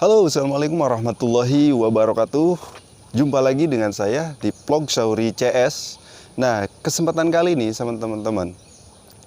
Halo, assalamualaikum warahmatullahi wabarakatuh. Jumpa lagi dengan saya di vlog Sauri CS. Nah, kesempatan kali ini sama teman-teman,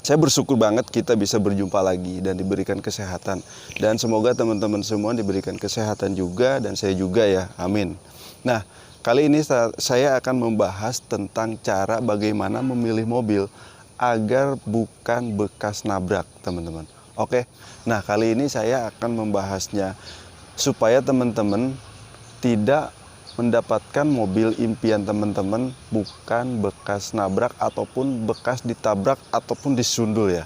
saya bersyukur banget kita bisa berjumpa lagi dan diberikan kesehatan. Dan semoga teman-teman semua diberikan kesehatan juga dan saya juga ya, amin. Nah, kali ini saya akan membahas tentang cara bagaimana memilih mobil agar bukan bekas nabrak, teman-teman. Oke, nah kali ini saya akan membahasnya supaya teman-teman tidak mendapatkan mobil impian teman-teman bukan bekas nabrak ataupun bekas ditabrak ataupun disundul ya.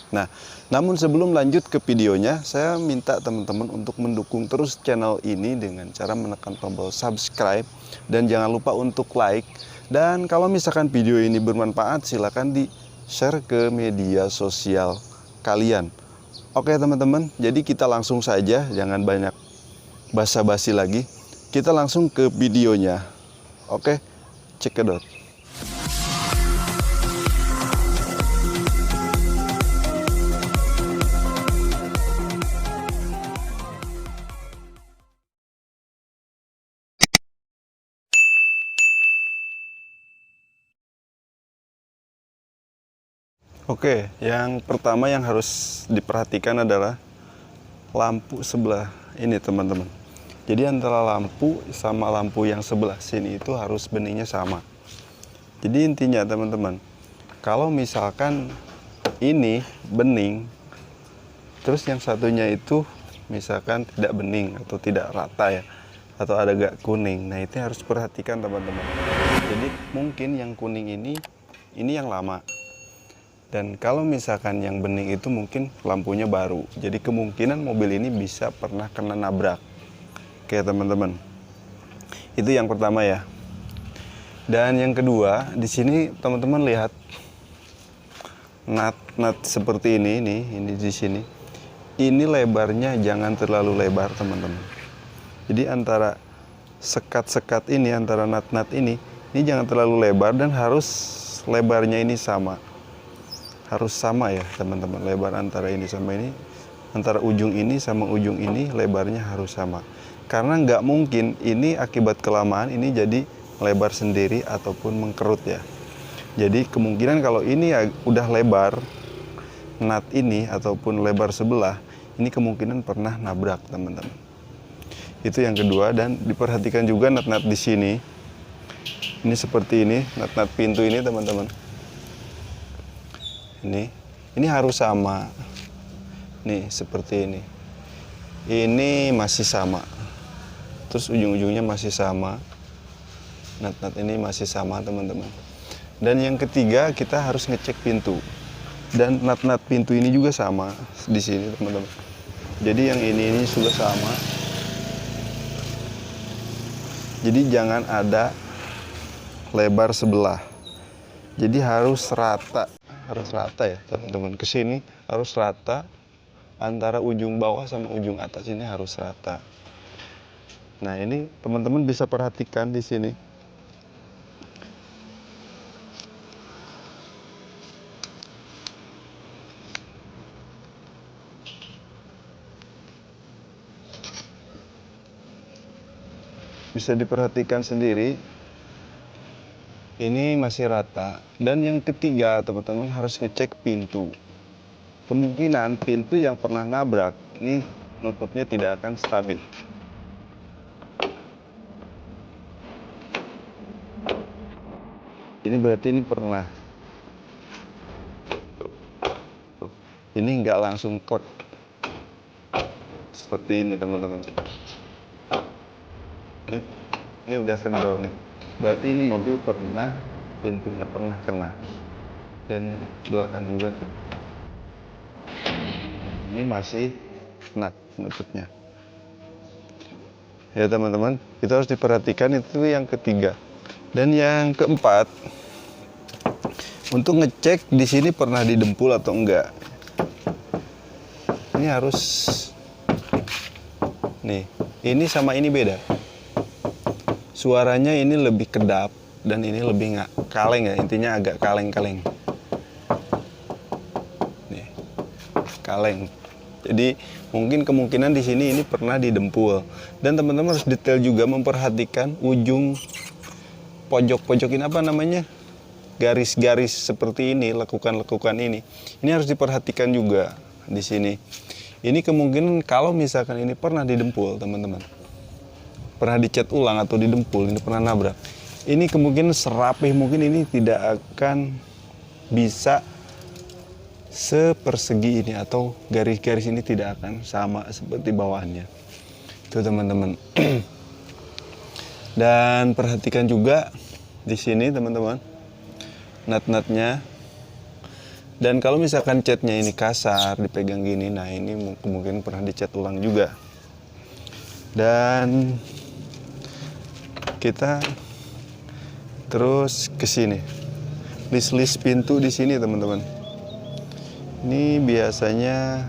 Nah, namun sebelum lanjut ke videonya, saya minta teman-teman untuk mendukung terus channel ini dengan cara menekan tombol subscribe dan jangan lupa untuk like. Dan kalau misalkan video ini bermanfaat, silakan di-share ke media sosial kalian. Oke teman-teman, jadi kita langsung saja, jangan banyak basa-basi lagi, kita langsung ke videonya. Oke, cekidot. Oke, yang pertama yang harus diperhatikan adalah lampu sebelah ini teman-teman. Jadi antara lampu sama lampu yang sebelah sini itu harus beningnya sama. Jadi intinya teman-teman, kalau misalkan ini bening, terus yang satunya itu misalkan tidak bening atau tidak rata ya, atau ada agak kuning, nah itu harus perhatikan teman-teman. Jadi mungkin yang kuning ini yang lama. Dan kalau misalkan yang bening itu mungkin lampunya baru. Jadi kemungkinan mobil ini bisa pernah kena nabrak. Oke teman-teman. Itu yang pertama ya. Dan yang kedua, di sini teman-teman lihat nut seperti ini di sini. Ini lebarnya jangan terlalu lebar teman-teman. Jadi antara sekat-sekat ini, antara nut ini jangan terlalu lebar dan harus lebarnya ini sama. Harus sama ya teman-teman, lebar antara ini sama ini, antara ujung ini sama ujung ini lebarnya harus sama. Karena nggak mungkin ini akibat kelamaan ini jadi lebar sendiri ataupun mengkerut ya. Jadi kemungkinan kalau ini ya udah lebar nut ini ataupun lebar sebelah, ini kemungkinan pernah nabrak teman-teman. Itu yang kedua. Dan diperhatikan juga nut-nut di sini. Ini seperti ini, nut-nut pintu ini teman-teman. Ini harus sama. Nih seperti ini. Ini masih sama. Terus ujung-ujungnya masih sama. Nut-nut ini masih sama teman-teman. Dan yang ketiga kita harus ngecek pintu. Dan nut-nut pintu ini juga sama di sini teman-teman. Jadi yang ini juga sama. Jadi jangan ada lebar sebelah. Jadi harus rata. Harus rata ya teman-teman, ke sini harus rata, antara ujung bawah sama ujung atas ini harus rata. Nah ini teman-teman bisa perhatikan di sini. Bisa diperhatikan sendiri. Ini masih rata. Dan yang ketiga teman-teman harus ngecek pintu. Kemungkinan pintu yang pernah nabrak ini nutupnya tidak akan stabil. Ini berarti ini pernah. Ini nggak langsung klek. Seperti ini teman-teman. Ini udah kendor nih. Berarti ini mobil pernah, pintunya pernah kena. Dan doakan juga. Ini masih kena nutupnya. Ya teman-teman, itu harus diperhatikan, itu yang ketiga. Dan yang keempat, untuk ngecek di sini pernah didempul atau enggak. Ini harus nih, ini sama ini beda. Suaranya ini lebih kedap dan ini lebih nggak kaleng ya, intinya agak kaleng-kaleng. Nih, kaleng. Jadi mungkin kemungkinan di sini ini pernah didempul. Dan teman-teman harus detail juga memperhatikan ujung pojok-pojok ini apa namanya? Garis-garis seperti ini, lekukan-lekukan ini. Ini harus diperhatikan juga di sini. Ini kemungkinan kalau misalkan ini pernah didempul, teman-teman. Pernah dicat ulang atau didempul, ini pernah nabrak. Ini kemungkinan serapih mungkin ini tidak akan bisa sepersegi ini, atau garis-garis ini tidak akan sama seperti bawahnya. Itu teman-teman. Dan perhatikan juga di sini teman-teman, nut-nutnya. Dan kalau misalkan catnya ini kasar, dipegang gini, nah ini kemungkinan pernah dicat ulang juga. Dan kita terus ke sini, list-list pintu di sini teman-teman. Ini biasanya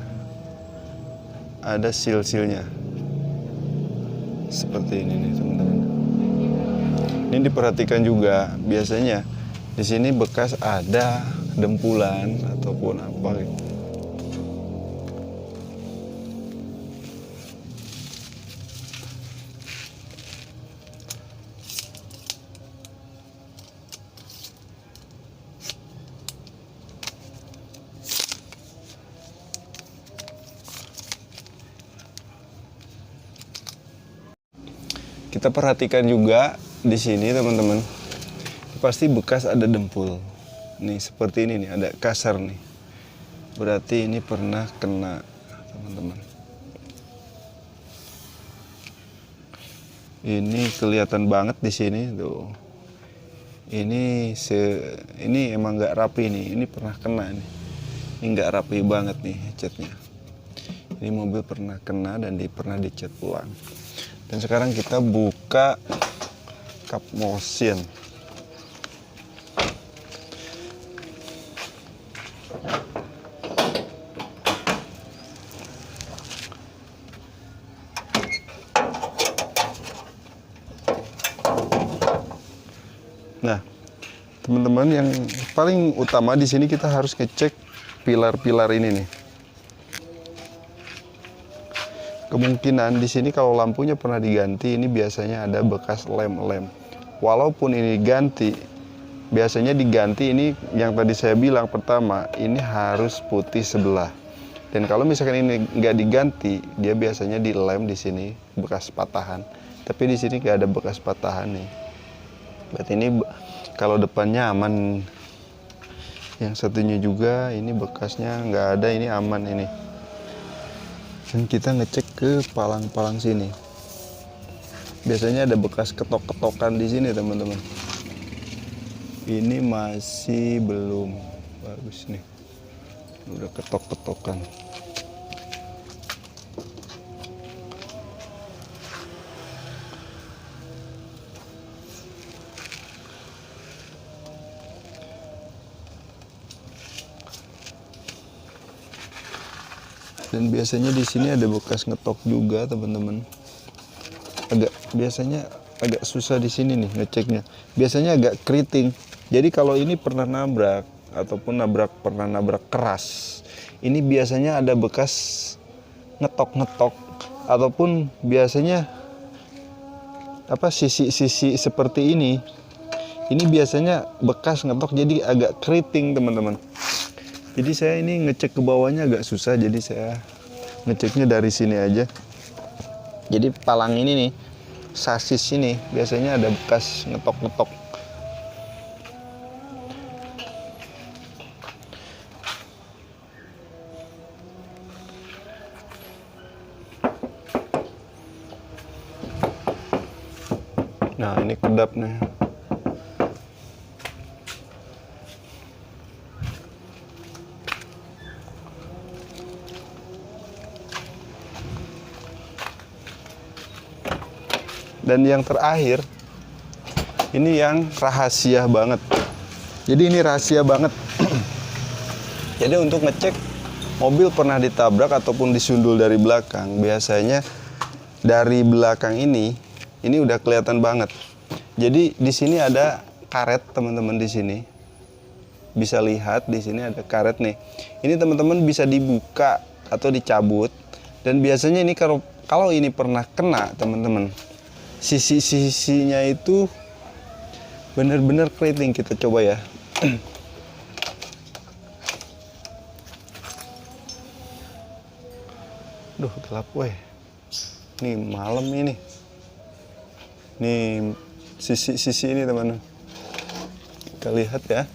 ada seal-sealnya seperti ini nih teman-teman. Ini diperhatikan juga, biasanya di sini bekas ada dempulan ataupun apa gitu. Kita perhatikan juga di sini teman-teman, pasti bekas ada dempul. Nih seperti ini nih, ada kasar nih. Berarti ini pernah kena teman-teman. Ini kelihatan banget di sini tuh. Ini emang nggak rapi nih. Ini pernah kena nih. Ini nggak rapi banget nih catnya. Ini mobil pernah kena dan pernah dicat ulang. Dan sekarang kita buka kap motion. Nah, teman-teman, yang paling utama di sini kita harus ngecek pilar-pilar ini nih. Kemungkinan di sini kalau lampunya pernah diganti, ini biasanya ada bekas lem-lem. Walaupun ini ganti, biasanya diganti ini yang tadi saya bilang pertama, ini harus putih sebelah. Dan kalau misalkan ini nggak diganti, dia biasanya dilem di sini bekas patahan. Tapi di sini nggak ada bekas patahan nih. Berarti ini kalau depannya aman. Yang satunya juga ini bekasnya nggak ada, ini aman ini. Dan kita ngecek ke palang-palang sini. Biasanya ada bekas ketok-ketokan di sini teman-teman. Ini masih belum bagus nih. Udah ketok-ketokan. Dan biasanya di sini ada bekas ngetok juga teman-teman. Biasanya agak susah di sini nih ngeceknya. Biasanya agak keriting. Jadi kalau ini pernah nabrak ataupun pernah nabrak keras, ini biasanya ada bekas ngetok-ngetok ataupun biasanya sisi-sisi seperti ini. Ini biasanya bekas ngetok jadi agak keriting teman-teman. Jadi saya ini ngecek ke bawahnya agak susah, jadi saya ngeceknya dari sini aja. Jadi palang ini nih, sasis ini biasanya ada bekas ngetok-ngetok. Nah ini kedap nih. Dan yang terakhir, ini yang rahasia banget. Jadi ini rahasia banget. Jadi untuk ngecek mobil pernah ditabrak ataupun disundul dari belakang, biasanya dari belakang ini udah kelihatan banget. Jadi di sini ada karet teman-teman, di sini bisa lihat di sini ada karet nih. Ini teman-teman bisa dibuka atau dicabut. Dan biasanya ini kalau ini pernah kena teman-teman, sisi-sisinya itu benar-benar keriting. Kita coba ya. Duh, gelap weh. Nih malam ini. Nih sisi-sisi ini teman-teman. Kita lihat ya.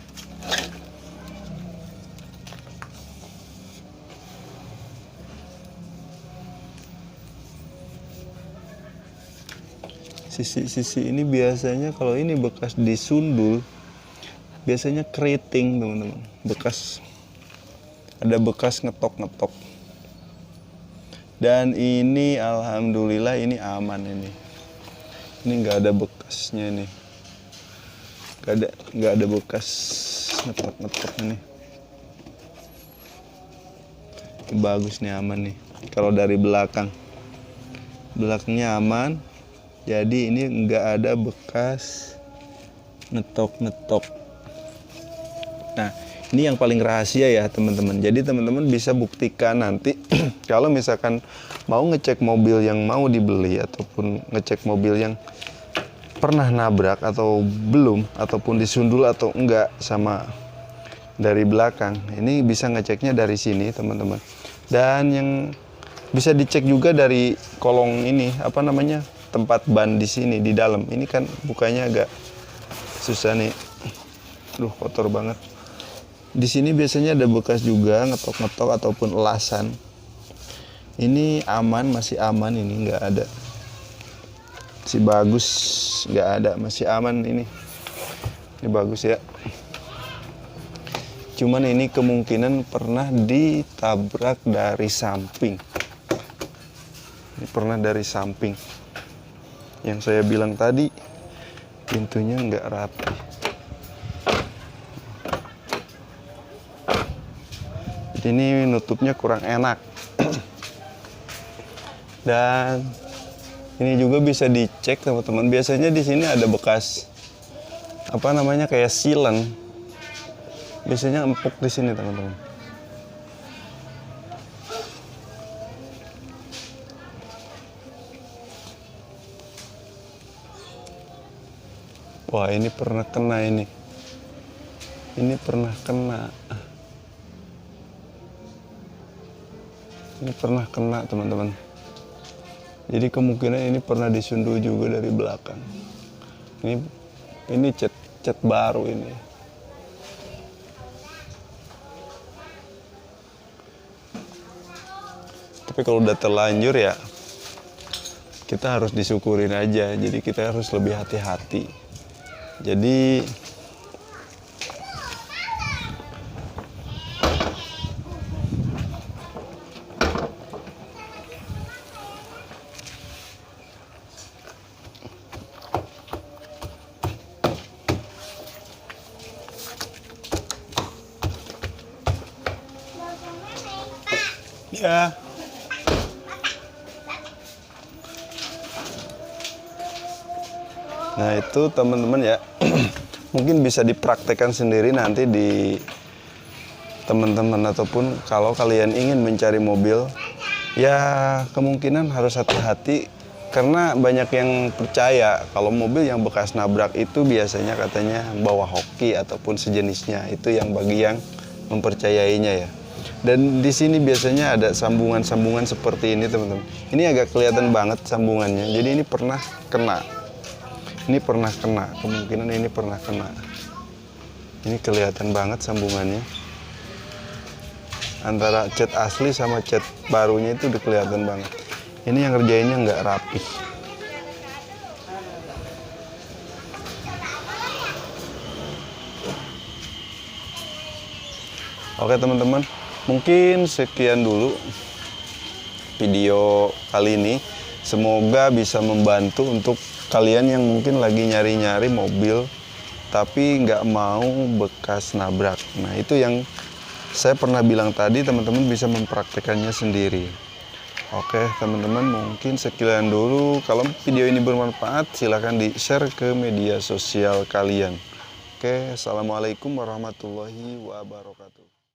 Sisi-sisi ini biasanya kalau ini bekas disundul, biasanya keriting teman-teman. Ada bekas ngetok-ngetok. Dan ini alhamdulillah ini aman ini. Ini nggak ada bekasnya nih. Nggak ada bekas ngetok-ngetok ini. Ini bagus nih, aman nih. Kalau dari belakangnya aman. Jadi ini nggak ada bekas ngetok-ngetok. Nah, ini yang paling rahasia ya teman-teman. Jadi teman-teman bisa buktikan nanti kalau misalkan mau ngecek mobil yang mau dibeli ataupun ngecek mobil yang pernah nabrak atau belum, ataupun disundul atau enggak sama dari belakang. Ini bisa ngeceknya dari sini teman-teman. Dan yang bisa dicek juga dari kolong ini, tempat ban di sini di dalam. Ini kan bukanya agak susah nih. Duh, kotor banget. Di sini biasanya ada bekas juga ngetok-ngetok ataupun elasan. Ini aman, masih aman, ini nggak ada. Si bagus, nggak ada, masih aman ini. Ini bagus ya. Cuman ini kemungkinan pernah ditabrak dari samping. Ini pernah dari samping. Yang saya bilang tadi, pintunya nggak rapi. Ini nutupnya kurang enak. Dan ini juga bisa dicek teman-teman. Biasanya di sini ada bekas kayak silen. Biasanya empuk di sini teman-teman. Wah, ini pernah kena ini. Ini pernah kena. Ini pernah kena teman-teman. Jadi kemungkinan ini pernah disundul juga dari belakang. Ini cat baru ini. Tapi kalau udah terlanjur ya kita harus disyukurin aja. Jadi kita harus lebih hati-hati. Jadi ya. Nah itu teman-teman ya, mungkin bisa dipraktekkan sendiri nanti di teman-teman, ataupun kalau kalian ingin mencari mobil, ya kemungkinan harus hati-hati. Karena banyak yang percaya kalau mobil yang bekas nabrak itu biasanya katanya bawa hoki ataupun sejenisnya. Itu yang bagi yang mempercayainya ya. Dan di sini biasanya ada sambungan-sambungan seperti ini teman-teman. Ini agak kelihatan banget sambungannya. Jadi ini pernah kena. Ini pernah kena. Kemungkinan ini pernah kena. Ini kelihatan banget sambungannya. Antara cat asli sama cat barunya itu udah kelihatan banget. Ini yang ngerjainnya nggak rapi. Oke teman-teman, mungkin sekian dulu video kali ini. Semoga bisa membantu untuk kalian yang mungkin lagi nyari-nyari mobil tapi nggak mau bekas nabrak. Nah itu yang saya pernah bilang tadi, teman-teman bisa mempraktekannya sendiri. Oke teman-teman, mungkin sekian dulu. Kalau video ini bermanfaat silahkan di-share ke media sosial kalian. Oke, assalamualaikum warahmatullahi wabarakatuh.